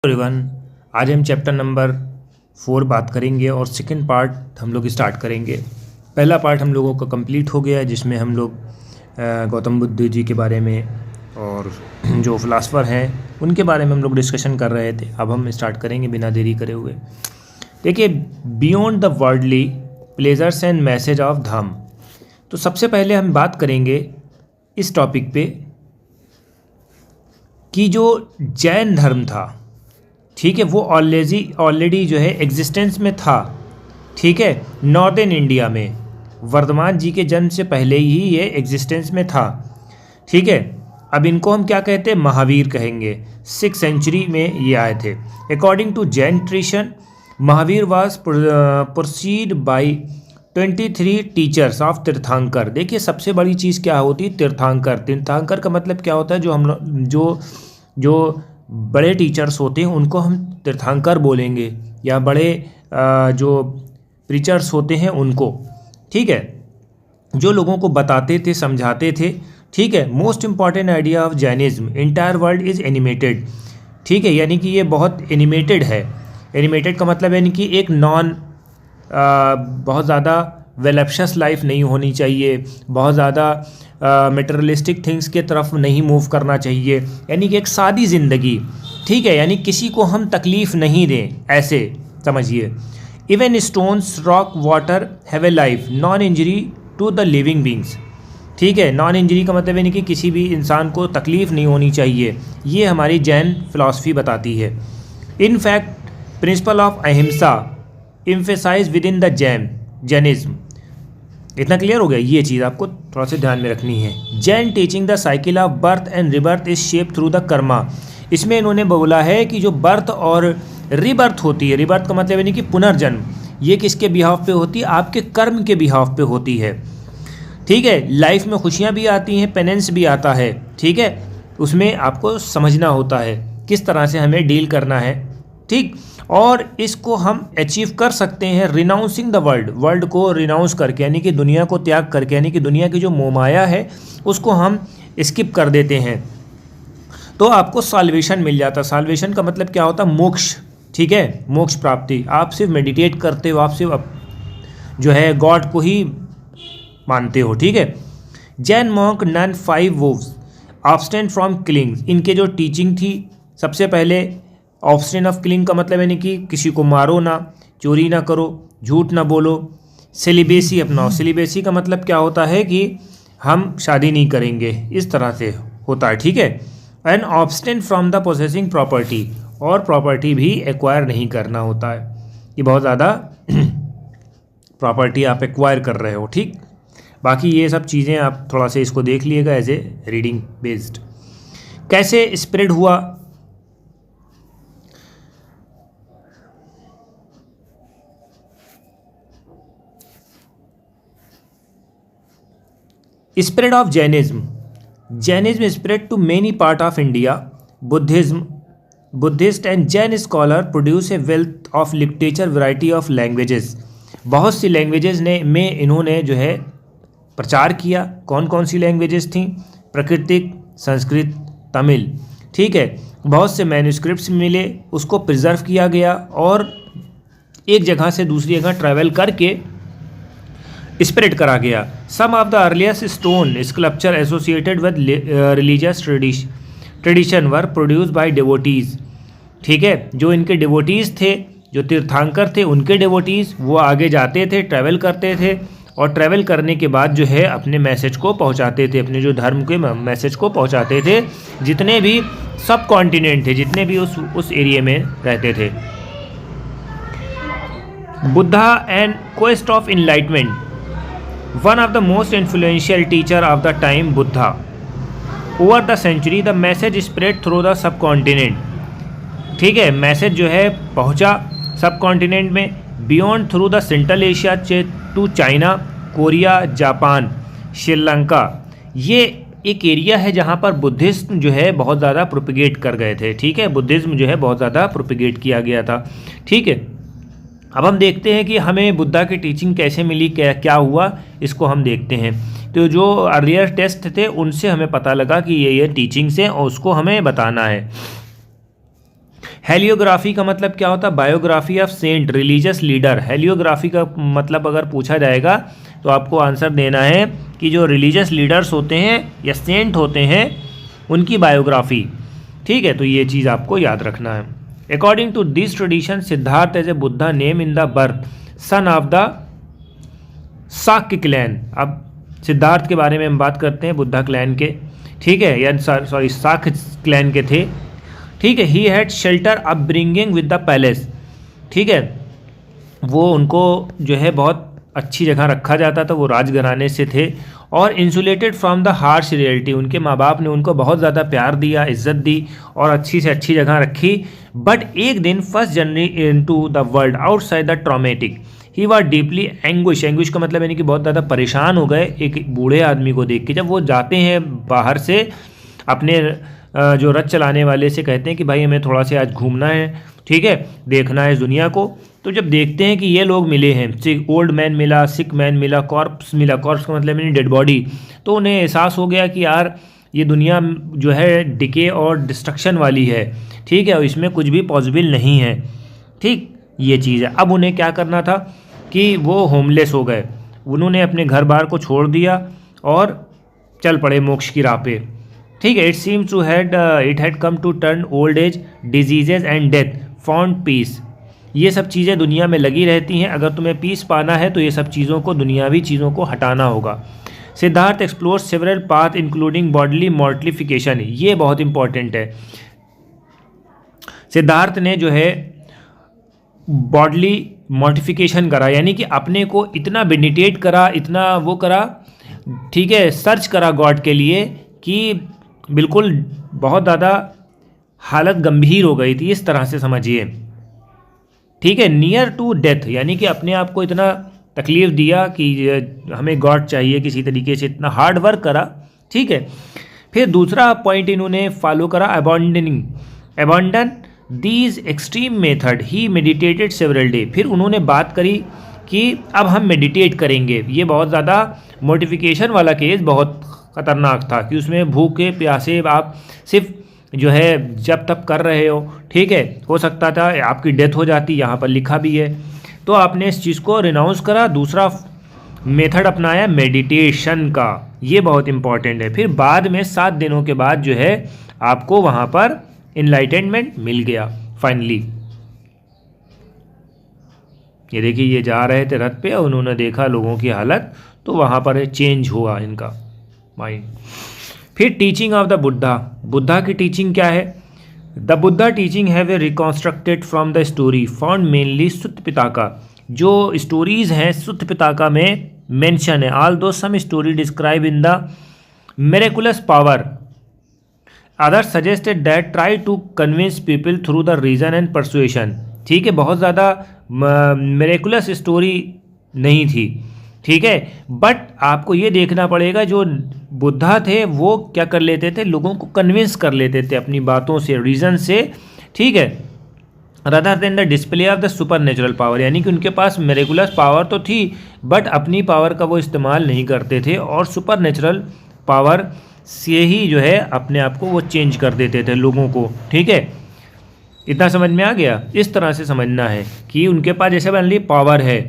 Everyone, आज हम chapter number 4 बात करेंगे और सेकंड पार्ट हम लोग स्टार्ट करेंगे। पहला पार्ट हम लोगों का कंप्लीट हो गया जिसमें हम लोग गौतम बुद्ध जी के बारे में और जो फिलासफ़र हैं उनके बारे में हम लोग डिस्कशन कर रहे थे। अब हम स्टार्ट करेंगे बिना देरी करे हुए। देखिए, beyond the worldly pleasures and message of Dhamma. तो सबसे पहले हम बात करेंगे इस टॉपिक पे कि जो जैन धर्म था, ठीक है, वो ऑलरेडी जो है एग्जिस्टेंस में था, ठीक है, नॉर्दर्न इंडिया में। वर्धमान जी के जन्म से पहले ही ये एग्जिस्टेंस में था, ठीक है। अब इनको हम क्या कहते हैं? महावीर कहेंगे। 6th सेंचुरी में ये आए थे। According to Jain tradition, Mahavir was proceed by 23 teachers of tirthankar. देखिए, सबसे बड़ी चीज़ क्या होती है? तीर्थंकर। तीर्थंकर का मतलब क्या होता है? जो बड़े टीचर्स होते हैं उनको हम तीर्थंकर बोलेंगे, या बड़े जो प्रीचर्स होते हैं उनको, ठीक है, जो लोगों को बताते थे, समझाते थे, ठीक है। Most important idea of Jainism, entire world is animated, ठीक है, यानी कि ये बहुत एनिमेटेड है। एनिमेटेड का मतलब यानी कि एक बहुत ज़्यादा वेलप्शस लाइफ नहीं होनी चाहिए, बहुत ज़्यादा मेटेरियलिस्टिक थिंग्स के तरफ नहीं मूव करना चाहिए, यानी कि एक सादी ज़िंदगी, ठीक है, यानी किसी को हम तकलीफ़ नहीं दें, ऐसे समझिए। Even stones, rock, water have a life, non injury to the living beings, ठीक है। नॉन इंजरी का मतलब यानी कि किसी भी इंसान को तकलीफ़ नहीं होनी चाहिए, ये हमारी जैन फिलॉसफी बताती है। In fact principle of ahimsa emphasize within the Jainism. इतना क्लियर हो गया? ये चीज़ आपको थोड़ा सा ध्यान में रखनी है। Jain teaching the cycle of birth and rebirth is shape through the Karma. इसमें इन्होंने बोला है कि जो बर्थ और रिबर्थ होती है, रिबर्थ का मतलब यानी कि पुनर्जन्म, ये किसके बिहाफ पे होती है? आपके कर्म के बिहाफ पे होती है, ठीक है। लाइफ में खुशियाँ भी आती हैं, पेनेंस भी आता है, ठीक है। उसमें आपको समझना होता है किस तरह से हमें डील करना है, ठीक। और इसको हम अचीव कर सकते हैं रिनाउंसिंग द वर्ल्ड को रिनाउंस करके, यानी कि दुनिया को त्याग करके, यानी कि दुनिया की जो मोहमाया है उसको हम स्किप कर देते हैं, तो आपको साल्वेशन मिल जाता। साल्वेशन का मतलब क्या होता? मोक्ष, ठीक है, मोक्ष प्राप्ति। आप सिर्फ मेडिटेट करते हो, आप सिर्फ जो है गॉड को ही मानते हो, ठीक है। Jain monk nun 5 vows abstain from killing. इनके जो टीचिंग थी, सबसे पहले ऑब्स्टेन ऑफ किलिंग का मतलब यानी कि किसी को मारो ना, चोरी ना करो, झूठ ना बोलो, सेलिबेसी अपनाओ। सेलिबेसी का मतलब क्या होता है कि हम शादी नहीं करेंगे, इस तरह से होता है, ठीक है। एंड ऑब्स्टेन फ्रॉम द पोसेसिंग प्रॉपर्टी, और प्रॉपर्टी भी एक्वायर नहीं करना होता है कि बहुत ज़्यादा प्रॉपर्टी आप एक्वायर कर रहे हो, ठीक। बाकी ये सब चीज़ें आप थोड़ा सा इसको देख लीजिएगा एज ए रीडिंग बेस्ड। कैसे स्प्रेड हुआ? Spread of Jainism. Jainism spread to many part of India. Buddhist and Jain scholar produce a wealth of literature, variety of languages. बहुत सी लैंग्वेजेस में इन्होंने जो है प्रचार किया। कौन कौन सी लैंग्वेजेस थी? प्राकृतिक, संस्कृत, तमिल, ठीक है। बहुत से मैन्युस्क्रिप्ट्स मिले, उसको प्रिजर्व किया गया और एक जगह से दूसरी जगह ट्रैवल करके स्प्रेड करा गया। Some of the earliest stone sculpture associated with religious tradition were produced by devotees, ठीक है। जो इनके डिवोटीज़ थे, जो तीर्थंकर थे, उनके डिवोटीज़ वो आगे जाते थे, ट्रैवल करते थे, और ट्रैवल करने के बाद जो है अपने मैसेज को पहुंचाते थे, अपने जो धर्म के मैसेज को पहुंचाते थे जितने भी सब कॉन्टिनेंट थे, जितने भी उस एरिया में रहते थे। Buddha and quest of enlightenment. One of the most influential teacher of the time, Buddha. Over the century, the message spread through the subcontinent. ठीक है, मैसेज जो है पहुंचा सब कॉन्टिनेंट में, beyond through the Central Asia to China, Korea, Japan, Sri Lanka. ये एक area है जहाँ पर बुद्धिज्म जो है बहुत ज़्यादा प्रोपिगेट कर गए थे, ठीक है। बुद्धिज्म जो है बहुत ज़्यादा प्रोपिगेट किया गया था, ठीक है। अब हम देखते हैं कि हमें बुद्धा की टीचिंग कैसे मिली, क्या हुआ, इसको हम देखते हैं। तो जो अर्लियर टेस्ट थे उनसे हमें पता लगा कि ये टीचिंग्स हैं और उसको हमें बताना है। हेलियोग्राफी का मतलब क्या होता है? Biography of saint, religious leader. Hagiography का मतलब अगर पूछा जाएगा तो आपको आंसर देना है कि जो रिलीजियस लीडर्स होते हैं या सेंट होते हैं उनकी बायोग्राफी। ठीक है, तो ये चीज़ आपको याद रखना है। According to this tradition Siddhartha as a Buddha name in the birth son of the Shakya clan. अब सिद्धार्थ के बारे में हम बात करते हैं, बुद्धा क्लैन के। ठीक है, या सॉरी शाक्य क्लैन के थे। ठीक है, he had shelter upbringing with the palace. ठीक है, वो उनको जो है बहुत अच्छी जगह रखा जाता था, वो राजघराने से थे। और insulated from the harsh reality, उनके माँ बाप ने उनको बहुत ज़्यादा प्यार दिया, इज्जत दी और अच्छी से अच्छी जगह रखी। बट एक दिन first journey into the world outside the traumatic he was deeply anguish. Anguish का मतलब यानी कि बहुत ज़्यादा परेशान हो गए एक बूढ़े आदमी को देख के। जब वो जाते हैं बाहर से, अपने जो रथ चलाने वाले से कहते हैं कि भाई हमें थोड़ा सा आज घूमना है, ठीक है, देखना है इस दुनिया को। तो जब देखते हैं कि ये लोग मिले हैं, ओल्ड मैन मिला, सिक मैन मिला, कॉर्प्स मिला, कॉर्प्स का मतलब यानी डेड बॉडी, तो उन्हें एहसास हो गया कि यार ये दुनिया जो है डिके और डिस्ट्रक्शन वाली है। ठीक है, और इसमें कुछ भी पॉसिबल नहीं है। ठीक, ये चीज़ है। अब उन्हें क्या करना था कि वो होमलेस हो गए, उन्होंने अपने घर बार को छोड़ दिया और चल पड़े मोक्ष की राह पे। ठीक है, it seems to it had come to turn old age diseases and death found peace. ये सब चीज़ें दुनिया में लगी रहती हैं, अगर तुम्हें पीस पाना है तो ये सब चीज़ों को, दुनियावी चीज़ों को हटाना होगा। Siddharth explore several path including bodily mortification. ये बहुत इंपॉर्टेंट है। सिद्धार्थ ने जो है बॉडली मॉर्टिफिकेशन करा, यानी कि अपने को इतना मेडिटेट करा, इतना वो करा, ठीक है, सर्च करा गॉड के लिए कि बिल्कुल बहुत ज़्यादा हालत गंभीर हो गई थी, इस तरह से समझिए। ठीक है, नियर टू डेथ, यानी कि अपने आप को इतना तकलीफ़ दिया कि हमें गॉड चाहिए किसी तरीके से, इतना हार्ड वर्क करा। ठीक है, फिर दूसरा पॉइंट इन्होंने फॉलो करा, abandon these extreme method he meditated several day. फिर उन्होंने बात करी कि अब हम मेडिटेट करेंगे। ये बहुत ज़्यादा मोर्टिफिकेशन वाला केस बहुत ख़तरनाक था कि उसमें भूखे प्यासे आप सिर्फ जो है जब तब कर रहे हो। ठीक है, हो सकता था आपकी डेथ हो जाती, यहाँ पर लिखा भी है। तो आपने इस चीज़ को रिनाउंस करा, दूसरा मेथड अपनाया मेडिटेशन का। ये बहुत इंपॉर्टेंट है। फिर बाद में 7 दिनों के बाद जो है आपको वहाँ पर इनलाइटेनमेंट मिल गया फाइनली। ये देखिए, ये जा रहे थे रथ पे और उन्होंने देखा लोगों की हालत, तो वहाँ पर चेंज हुआ इनका माइंड। फिर teaching of the Buddha. Buddha की टीचिंग क्या है? The Buddha teaching have a reconstructed from the story found mainly Sutta Pitaka. जो स्टोरीज हैं सुत्त पिताका में मेंशन है। Although some story describe in the miraculous power, other suggested that try to convince people through the reason and persuasion. ठीक है, बहुत ज़्यादा miraculous story नहीं थी। ठीक है, बट आपको ये देखना पड़ेगा जो बुद्धा थे वो क्या कर लेते थे, लोगों को कन्विंस कर लेते थे अपनी बातों से, रीज़न से। ठीक है, rather than the display of the super natural power, यानी कि उनके पास मेरेकुलस पावर तो थी बट अपनी पावर का वो इस्तेमाल नहीं करते थे और सुपर नेचुरल पावर से ही जो है अपने आप को वो चेंज कर देते थे लोगों को। ठीक है, इतना समझ में आ गया? इस तरह से समझना है कि उनके पास जैसे मान ली पावर है,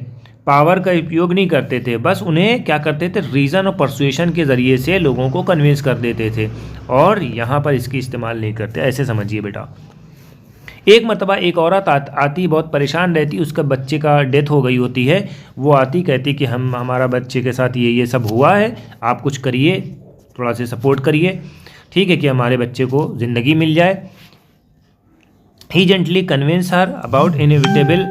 पावर का उपयोग नहीं करते थे, बस उन्हें क्या करते थे, रीज़न और परसुएशन के ज़रिए से लोगों को कन्विंस कर देते थे और यहाँ पर इसकी इस्तेमाल नहीं करते। ऐसे समझिए बेटा। एक मरतबा एक औरत आती, बहुत परेशान रहती, उसका बच्चे का डेथ हो गई होती है। वो आती, कहती कि हमारा बच्चे के साथ ये सब हुआ है, आप कुछ करिए, थोड़ा सा सपोर्ट करिए, ठीक है, कि हमारे बच्चे को ज़िंदगी मिल जाए। He gently convince her about inevitable.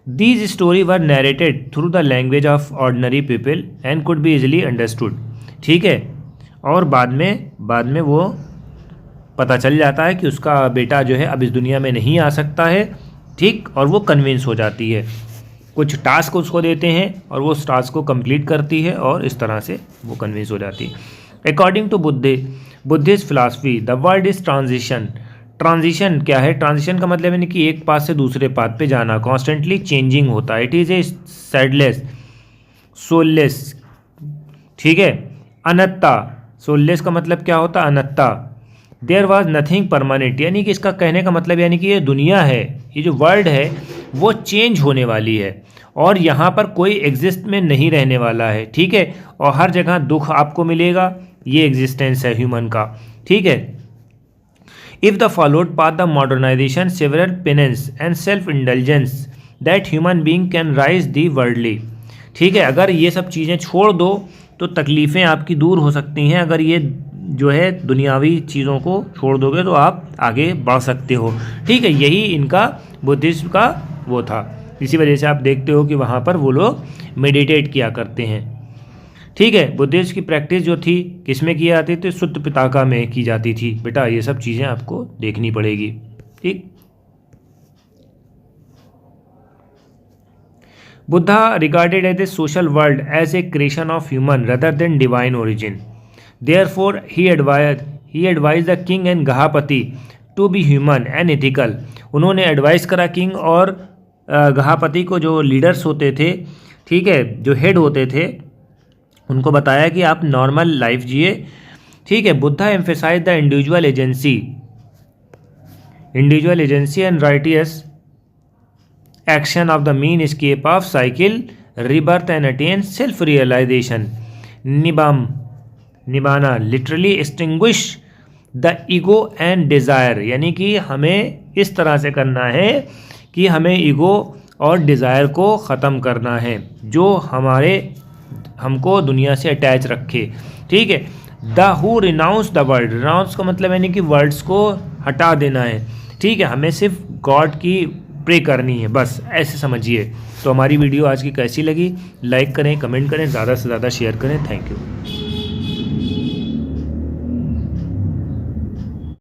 These stories were narrated through the language of ordinary people and could be easily understood। ठीक है, और बाद में वो पता चल जाता है कि उसका बेटा जो है अब इस दुनिया में नहीं आ सकता है। ठीक, और वो कन्विंस हो जाती है, कुछ टास्क उसको देते हैं और वो उस टास्क को कंप्लीट करती है और इस तरह से वो कन्विंस हो जाती है। According to Buddhist philosophy the world is transition. Transition क्या है? ट्रांजिशन का मतलब है कि एक पाथ से दूसरे पाथ पे जाना, कॉन्स्टेंटली चेंजिंग होता है। It is a soulless, soulless. ठीक है, अनत्ता। सोललेस का मतलब क्या होता है? Anatta. There was nothing permanent, यानी कि इसका कहने का मतलब यानी कि ये दुनिया है, ये जो वर्ल्ड है वो चेंज होने वाली है और यहाँ पर कोई एग्जिस्ट में नहीं रहने वाला है, ठीक है। और हर जगह दुख आपको मिलेगा, ये एग्जिस्टेंस है ह्यूमन का, ठीक है। If the followed path the modernization several penance and self indulgence that human being can rise the worldly, ठीक है। अगर ये सब चीज़ें छोड़ दो तो तकलीफ़ें आपकी दूर हो सकती हैं, अगर ये जो है दुनियावी चीज़ों को छोड़ दोगे तो आप आगे बढ़ सकते हो, ठीक है। यही इनका बुद्धिज्म का वो था, इसी वजह से आप देखते हो कि वहाँ पर वो लोग मेडिटेट किया करते हैं, ठीक है। बुद्धिज्म की प्रैक्टिस जो थी किस में की जाती थी, सुत्त पिताका में की जाती थी। बेटा ये सब चीज़ें आपको देखनी पड़ेगी, ठीक। Buddha regarded as a social world as a creation of human rather than divine origin, therefore he advise the king and gahapati to be human and ethical. उन्होंने एडवाइस करा किंग और गहापति को, जो लीडर्स होते थे, ठीक है, जो हेड होते थे, उनको बताया कि आप नॉर्मल लाइफ जिए, ठीक है। Buddha emphasize the individual agency and righteous action of the mean escape of cycle rebirth and attain self realisation. Nibbana literally extinguish the ego and desire, यानी कि हमें इस तरह से करना है कि हमें ईगो और डिज़ायर को ख़त्म करना है जो हमको दुनिया से अटैच रखे, ठीक है। The who renounce the world, renounce का मतलब यानी कि वर्ड्स को हटा देना है, ठीक है। हमें सिर्फ गॉड की प्रे करनी है, बस ऐसे समझिए। तो हमारी वीडियो आज की कैसी लगी, लाइक करें, कमेंट करें, ज़्यादा से ज़्यादा शेयर करें। Thank you.